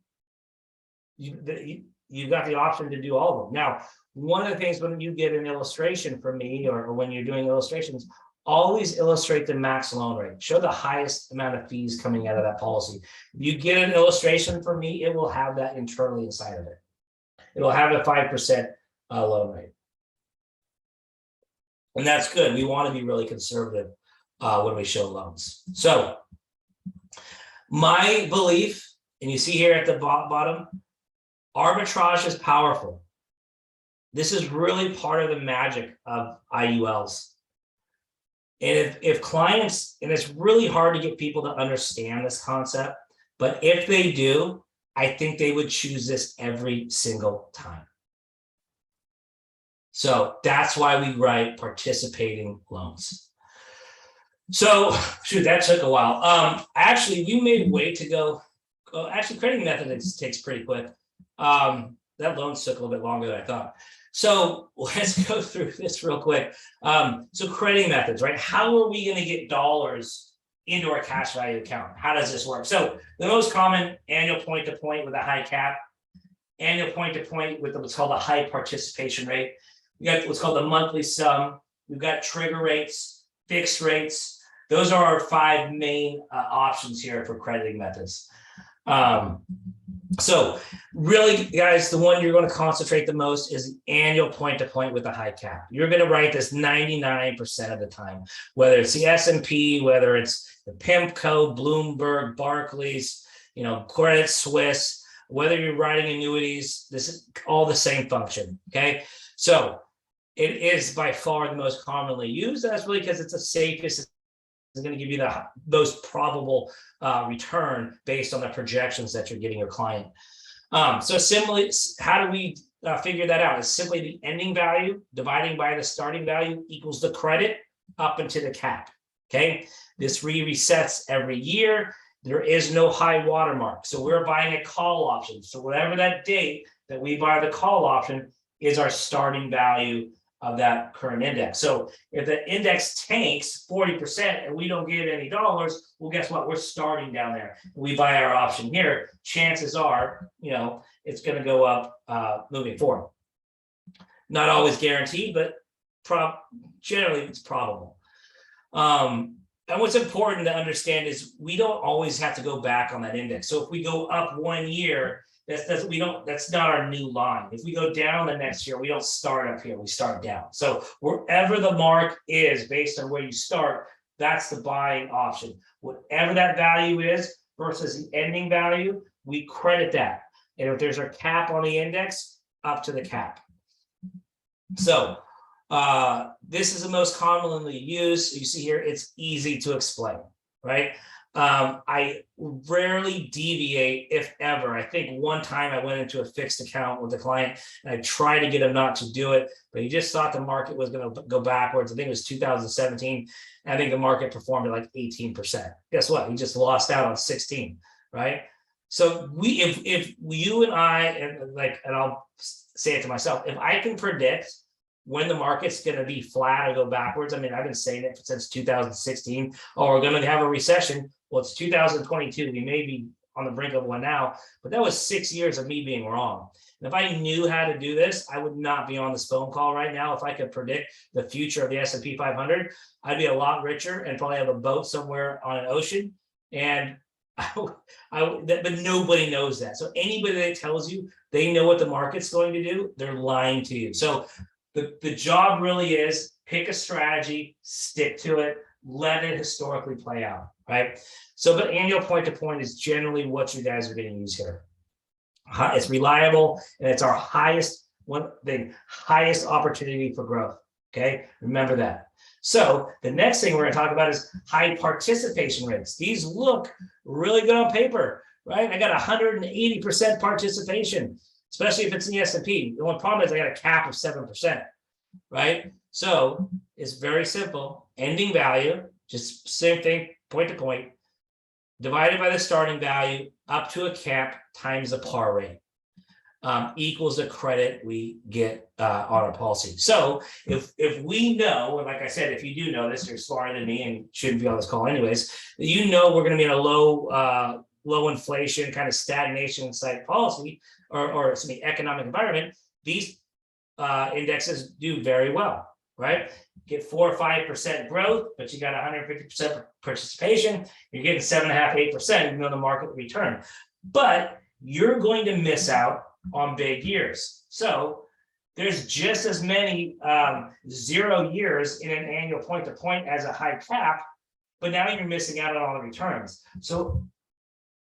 You've got the option to do all of them. Now, one of the things when you get an illustration from me, or when you're doing illustrations, always illustrate the max loan rate. Show the highest amount of fees coming out of that policy. If you get an illustration from me, it will have that internally inside of it. It'll have a 5% loan rate. And that's good. We want to be really conservative when we show loans. So my belief, and you see here at the bottom, arbitrage is powerful. This is really part of the magic of IULs. And if clients, and it's really hard to get people to understand this concept, But if they do, I think they would choose this every single time. So that's why we write participating loans. So, shoot, that took a while. Actually, we made a way to go. Actually, crediting method takes pretty quick. That loan took a little bit longer than I thought. So let's go through this real quick. So crediting methods, right? How are we going to get dollars into our cash value account? How does this work? So the most common, annual point to point with a high cap, annual point to point with what's called a high participation rate. We got what's called the monthly sum. We've got trigger rates, fixed rates. Those are our 5 main options here for crediting methods. So really, guys, the one you're going to concentrate the most is the annual point to point with a high cap. You're going to write this 99% of the time, whether it's the S&P, whether it's the PIMCO, Bloomberg, Barclays, Credit Suisse, whether you're writing annuities, this is all the same function. Okay. So it is by far the most commonly used. That's really because it's the safest. It's going to give you the most probable return based on the projections that you're giving your client. So similarly, how do we figure that out? It's simply the ending value dividing by the starting value equals the credit up into the cap. Okay, this resets every year. There is no high watermark. So we're buying a call option. So whatever that date that we buy the call option is our starting value of that current index. So if the index tanks 40% and we don't get any dollars, well, guess what? We're starting down there. We buy our option here. Chances are, it's going to go up moving forward. Not always guaranteed, but generally it's probable. And what's important to understand is we don't always have to go back on that index. So if we go up 1 year, that's not our new line. If we go down the next year, we don't start up here, we start down. So wherever the mark is based on where you start, that's the buying option. Whatever that value is versus the ending value, we credit that. And if there's a cap on the index, up to the cap. So this is the most commonly used. You see here, it's easy to explain, right? I rarely deviate, if ever. I think one time I went into a fixed account with a client and I tried to get him not to do it, but he just thought the market was going to go backwards. I think it was 2017. I think the market performed at like 18%. Guess what? He just lost out on 16, right? So if you and I, and I'll say it to myself, if I can predict when the market's going to be flat or go backwards, I mean, I've been saying it since 2016, we're going to have a recession. Well, it's 2022. We may be on the brink of one now, but that was 6 years of me being wrong. And if I knew how to do this, I would not be on this phone call right now. If I could predict the future of the S&P 500, I'd be a lot richer and probably have a boat somewhere on an ocean. And but nobody knows that. So anybody that tells you they know what the market's going to do, they're lying to you. So the job really is pick a strategy, stick to it, let it historically play out, right? So the annual point to point is generally what you guys are going to use here. It's reliable and it's our highest opportunity for growth. Okay, remember that. So the next thing we're going to talk about is high participation rates. These look really good on paper, right? I got 180% participation, especially if it's in the S&P. The one problem is I got a cap of 7%, right? So it's very simple. Ending value, just same thing, point to point, divided by the starting value up to a cap times the par rate. Equals the credit we get on our policy. So if we know, and like I said, if you do know this, you're smarter than me and shouldn't be on this call anyways, we're going to be in a low inflation kind of stagnation type policy or economic environment. These indexes do very well, right? Get 4 or 5% growth, but you got 150% participation. You're getting 7.5%, 8%, even though the market return. But you're going to miss out on big years. So there's just as many 0 years in an annual point to point as a high cap, but now you're missing out on all the returns. So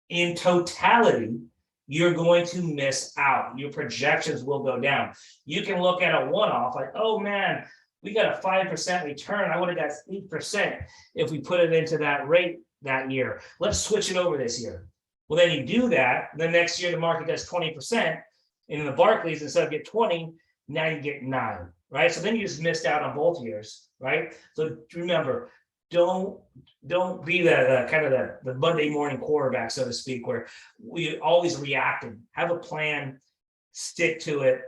in totality, you're going to miss out. Your projections will go down. You can look at a one-off like, oh man, we got a 5% return. I would have got 8% if we put it into that rate that year. Let's switch it over this year. Well, then you do that. The next year the market does 20%, and in the Barclays, instead of get 20, now you get 9, right? So then you just missed out on both years, right? So remember, don't be the kind of the Monday morning quarterback, so to speak, where we always reacting. Have a plan, stick to it.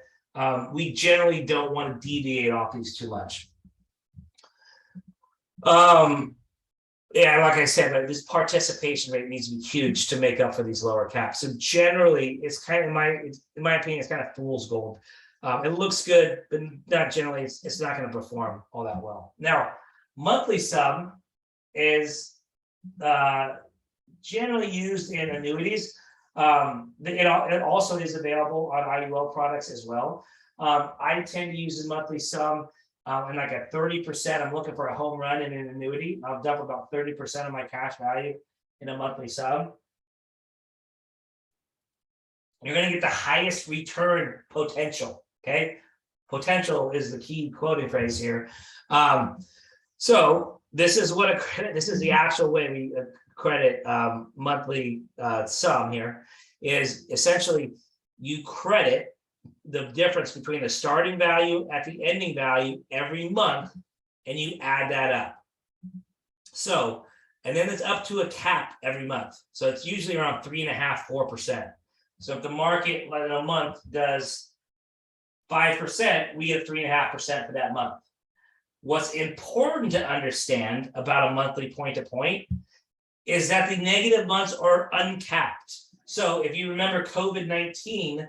We generally don't want to deviate off these too much. Yeah, like I said, this participation rate needs to be huge to make up for these lower caps. So generally, it's kind of in my opinion, it's kind of fool's gold. It looks good, but not generally. It's not going to perform all that well. Now, monthly sum is generally used in annuities. It also is available on IUL products as well. I tend to use the monthly sum. And like at 30%, I'm looking for a home run in an annuity. I'll dump about 30% of my cash value in a monthly sum. You're going to get the highest return potential. Okay, potential is the key quoting phrase here. So this is what this is the actual way we credit monthly sum here. Is essentially you credit the difference between the starting value at the ending value every month, and you add that up. So, and then it's up to a cap every month. So it's usually around 3.5%, 4%. So if the market in a month does 5%, we get 3.5% for that month. What's important to understand about a monthly point to point is that the negative months are uncapped. So if you remember COVID-19,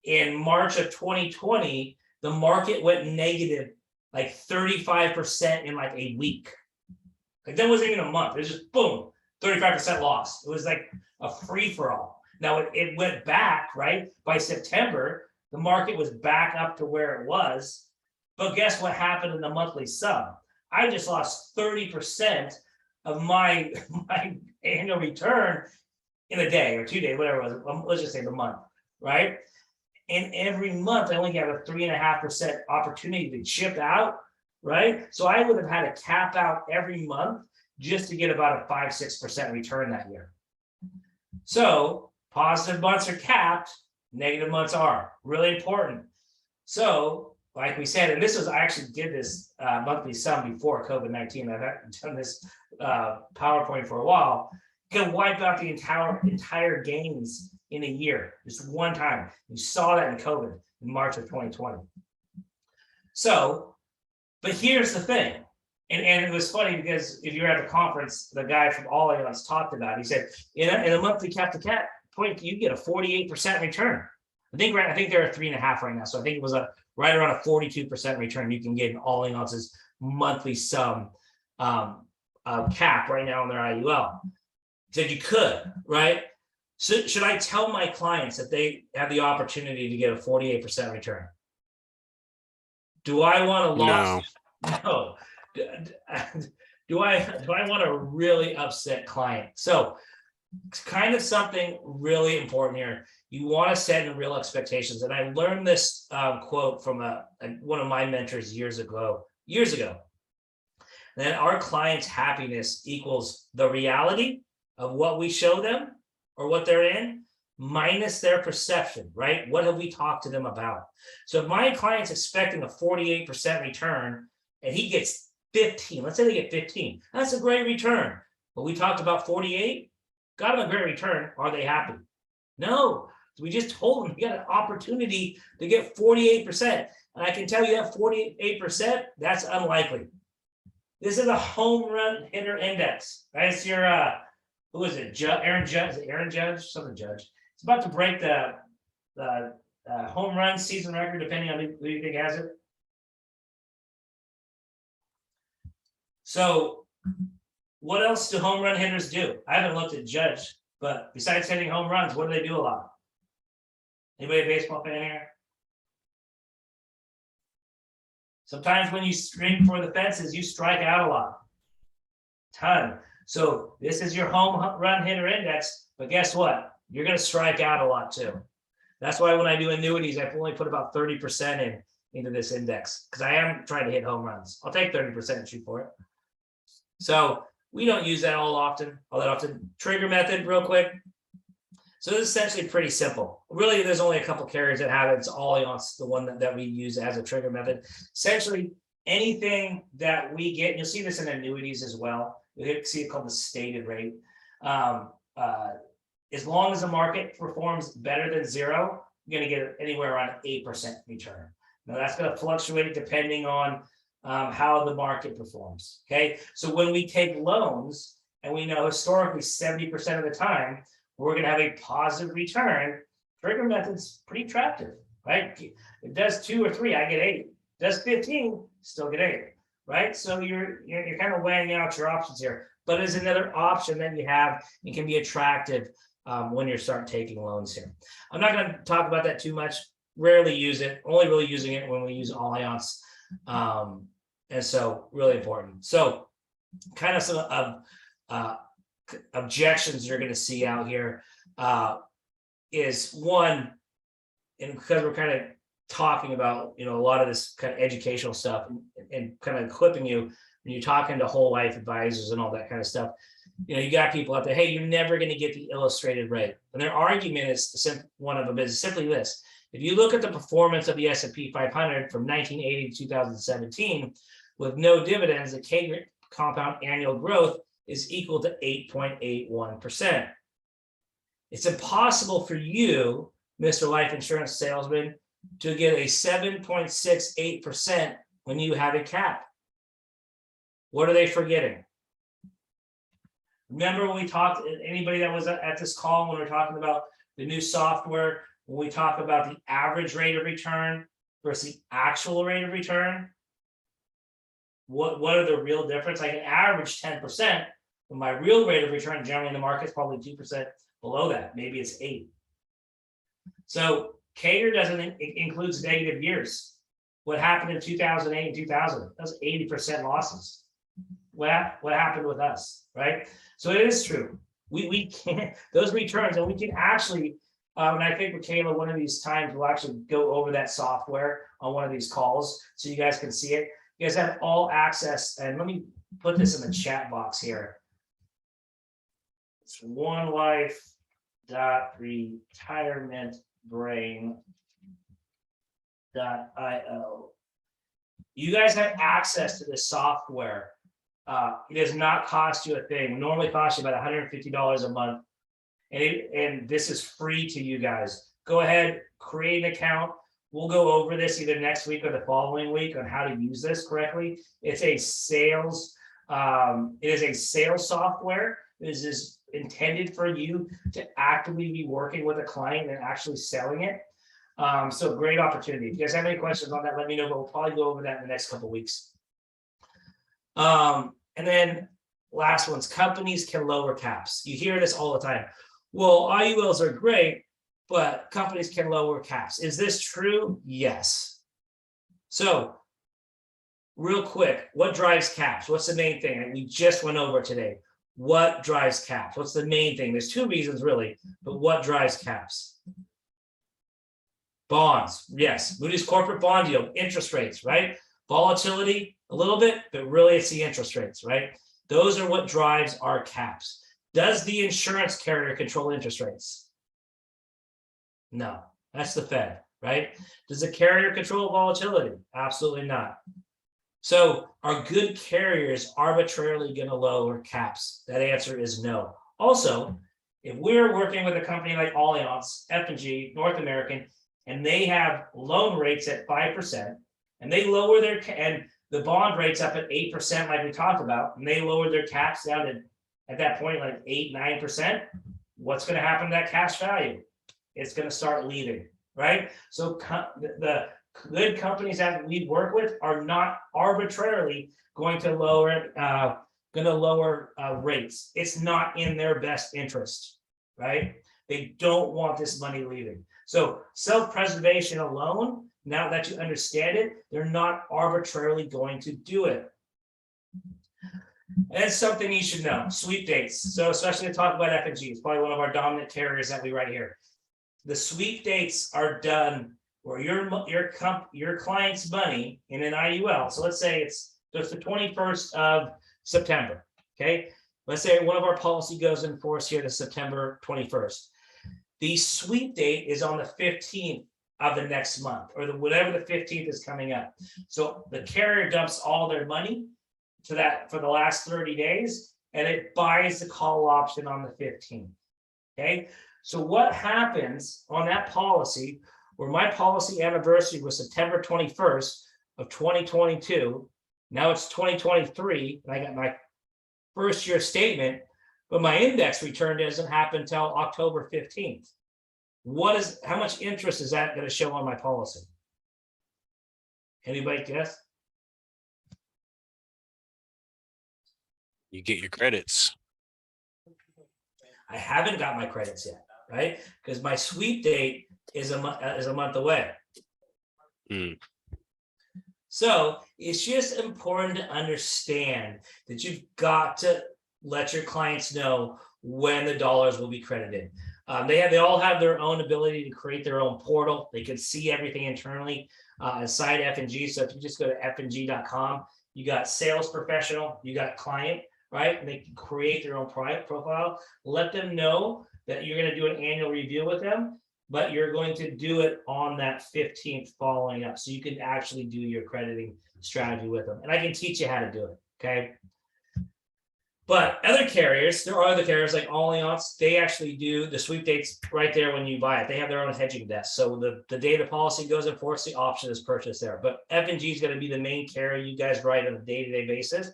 in March of 2020, the market went negative like 35% in like a week. Like that wasn't even a month. It was just boom, 35% loss. It was like a free-for-all. Now it went back, right? By September, the market was back up to where it was. But guess what happened in the monthly sum? I just lost 30% of my annual return in a day or 2 days, whatever it was. Let's just say the month, right? And every month I only have a 3.5% opportunity to chip out, right? So I would have had to cap out every month just to get about a 5-6% return that year. So positive months are capped, negative months are really important. So like we said, and this was, I actually did this monthly sum before COVID-19. I've done this PowerPoint for a while. You can wipe out the entire gains in a year, just one time. You saw that in COVID in March of 2020. So, but here's the thing, and it was funny because if you're at the conference, the guy from Allianz talked about it. He said, in a monthly cap to cap point, you get a 48% return. I think they're at 3.5 right now. So I think it was right around a 42% return you can get in Allianz's monthly sum cap right now on their IUL. He said you could, right? So should I tell my clients that they have the opportunity to get a 48% return? Do I want to lose? No. Do I want to really upset client? So it's kind of something really important here. You want to set in real expectations. And I learned this quote from one of my mentors years ago. That our clients' happiness equals the reality of what we show them or what they're in, minus their perception, right? What have we talked to them about? So if my client's expecting a 48% return and he gets 15, let's say they get 15, that's a great return. But we talked about 48, got them a great return. Are they happy? No, we just told them you got an opportunity to get 48%. And I can tell you that 48%, that's unlikely. This is a home run hitter index. Right? It's your who is it? Aaron Judge? Is it Aaron Judge? Something Judge. It's about to break the home run season record, depending on who you think has it. So, what else do home run hitters do? I haven't looked at Judge, but besides hitting home runs, what do they do a lot? Anybody a baseball fan here? Sometimes when you swing for the fences, you strike out a lot. Ton. So this is your home run hitter index, but guess what? You're going to strike out a lot too. That's why when I do annuities, I only put about 30% into this index because I am trying to hit home runs. I'll take 30% and shoot for it. So We don't use that all that often. Trigger method, real quick. So this is essentially pretty simple. Really, there's only a couple carriers that have it. It's Allianz, the one that we use as a trigger method. Essentially, anything that we get, you'll see this in annuities as well. You'll see it called the stated rate. As long as the market performs better than 0, you're going to get anywhere around 8% return. Now that's going to fluctuate depending on how the market performs. Okay, so when we take loans, and we know historically 70% of the time we're going to have a positive return, trigger method's pretty attractive, right? It does 2 or 3, I get 8. Does 15, still get 8, right? So you're kind of weighing out your options here, but it's another option that you have. It can be attractive when you start taking loans here. I'm not going to talk about that too much. Rarely use it. Only really using it when we use Allianz, and so really important. So, kind of some objections you're going to see out here is one, and because we're kind of talking about a lot of this kind of educational stuff and kind of equipping you when you're talking to whole life advisors and all that kind of stuff. You got people out there, hey, you're never going to get the illustrated rate. And their argument is one of them is simply this. If you look at the performance of the S&P 500 from 1980 to 2017, with no dividends, the CAGR, compound annual growth, is equal to 8.81%. It's impossible for you, Mr. Life Insurance Salesman, to get a 7.68% when you have a cap. What are they forgetting? Remember when we talked, anybody that was at this call when we were talking about the new software, when we talk about the average rate of return versus the actual rate of return? What are the real difference? I can average 10%, but my real rate of return generally in the market is probably 2% below that. Maybe it's 8. So CAGR doesn't includes negative years. What happened in 2008 and 2000? That was 80% losses. What happened with us, right? So it is true. We can't, those returns, and we can actually, and I think with Kayla, one of these times we'll actually go over that software on one of these calls so you guys can see it. You guys have all access, and let me put this in the chat box here. It's onelife.retirementbrain.io. You guys have access to this software. It does not cost you a thing. It normally costs you about $150 a month. And this is free to you guys. Go ahead, create an account. We'll go over this either next week or the following week on how to use this correctly. It's a sales, it is a sales software. This is intended for you to actively be working with a client and actually selling it. So great opportunity. If you guys have any questions on that, let me know, but we'll probably go over that in the next couple of weeks. And then last one's companies can lower caps. You hear this all the time. Well, IULs are great, but companies can lower caps. Is this true? Yes. So real quick, what drives caps? What's the main thing? And we just went over today. What drives caps? What's the main thing? There's 2 reasons really, but what drives caps? Bonds. Yes. Moody's corporate bond yield, interest rates, right? Volatility a little bit, but really it's the interest rates, right? Those are what drives our caps. Does the insurance carrier control interest rates? No, that's the Fed, right? Does the carrier control volatility? Absolutely not. So are good carriers arbitrarily going to lower caps? That answer is no. Also, if we're working with a company like Allianz, F&G, North American, and they have loan rates at 5%, and they lower their, and the bond rates up at 8%, like we talked about, and they lower their caps down to, at that point, like 8, 9%, what's going to happen to that cash value? It's going to start leaving, right? So the good companies that we work with are not arbitrarily going to lower rates. It's not in their best interest, right? They don't want this money leaving. So self-preservation alone, now that you understand it, they're not arbitrarily going to do it. And it's something you should know. Sweep dates. So especially to talk about F&G, it's probably one of our dominant carriers that we write here. The sweep dates are done where your client's money in an IUL. So let's say it's the 21st of September. Okay, let's say one of our policy goes in force here to September 21st. The sweep date is on the 15th of the next month, or whatever the 15th is coming up. So the carrier dumps all their money to that for the last 30 days, and it buys the call option on the 15th. Okay, so what happens on that policy, where my policy anniversary was September 21st of 2022, now it's 2023, and I got my first year statement, but my index return doesn't happen until October 15th. How much interest is that going to show on my policy? Anybody guess? You get your credits. I haven't got my credits yet, right? Because my sweep date is a month away. Mm. So it's just important to understand that you've got to let your clients know when the dollars will be credited. They all have their own ability to create their own portal. They can see everything internally inside F&G. So if you just go to fng.com, you got sales professional, you got client, right? And they can create their own private profile. Let them know that you're going to do an annual review with them, but you're going to do it on that 15th following up. So you can actually do your crediting strategy with them. And I can teach you how to do it, okay? But other carriers, there are other carriers like Allianz, they actually do the sweep dates right there when you buy it. They have their own hedging desk. So the day the policy goes in force, the option is purchased there. But F&G is going to be the main carrier you guys write on a day-to-day basis.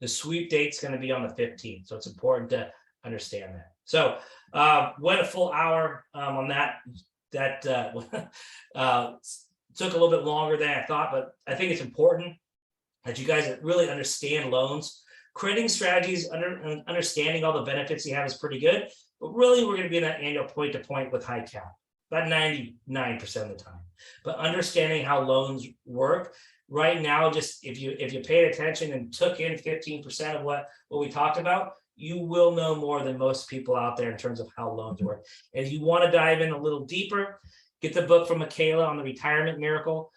The sweep date's going to be on the 15th. So it's important to understand that. So went a full hour on that. That took a little bit longer than I thought, but I think it's important that you guys really understand loans. Creating strategies, understanding all the benefits you have is pretty good, but really we're going to be in that annual point-to-point with high cap, about 99% of the time. But understanding how loans work right now, just if you paid attention and took in 15% of what we talked about, you will know more than most people out there in terms of how loans work. And if you want to dive in a little deeper, get the book from Michaela on the Retirement Miracle.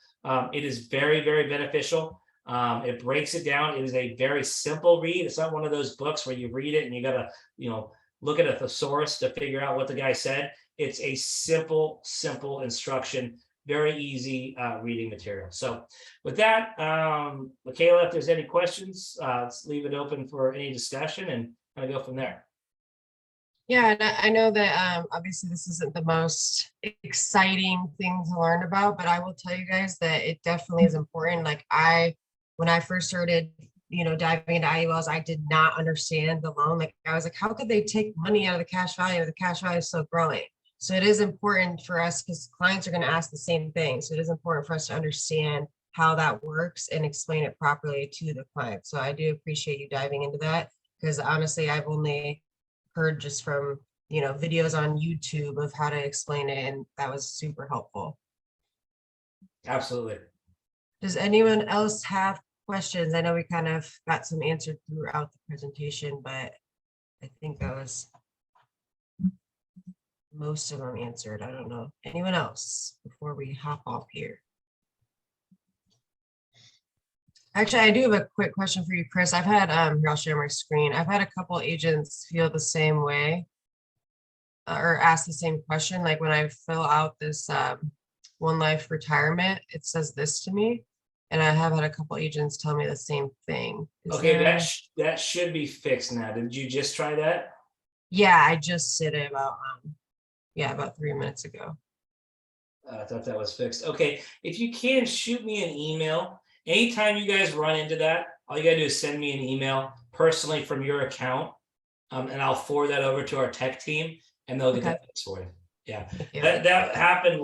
It is very, very beneficial. It breaks it down. It is a very simple read. It's not one of those books where you read it and you gotta, look at a thesaurus to figure out what the guy said. It's a simple instruction, very easy reading material. So with that, Michaela, if there's any questions, let's leave it open for any discussion and kind of go from there. Yeah, and I know that obviously this isn't the most exciting thing to learn about, but I will tell you guys that it definitely is important. Like when I first started, diving into IULs, I did not understand the loan. Like I was like, how could they take money out of the cash value? The cash value is so growing. So it is important for us because clients are going to ask the same thing. So it is important for us to understand how that works and explain it properly to the client. So I do appreciate you diving into that because honestly, I've only heard just from, videos on YouTube of how to explain it. And that was super helpful. Absolutely. Does anyone else have questions? I know we kind of got some answered throughout the presentation, but I think that was most of them answered. I don't know. Anyone else before we hop off here? Actually, I do have a quick question for you, Chris. I've had, here, I'll share my screen. I've had a couple agents feel the same way or ask the same question. Like when I fill out this One Life retirement, it says this to me. And I have had a couple agents tell me the same thing. Okay, that should be fixed now. Did you just try that? Yeah, I just did it about 3 minutes ago. I thought that was fixed. Okay, if you can, shoot me an email. Anytime you guys run into that, all you gotta do is send me an email personally from your account, and I'll forward that over to our tech team, and they'll get that fixed for you. Yeah, that happened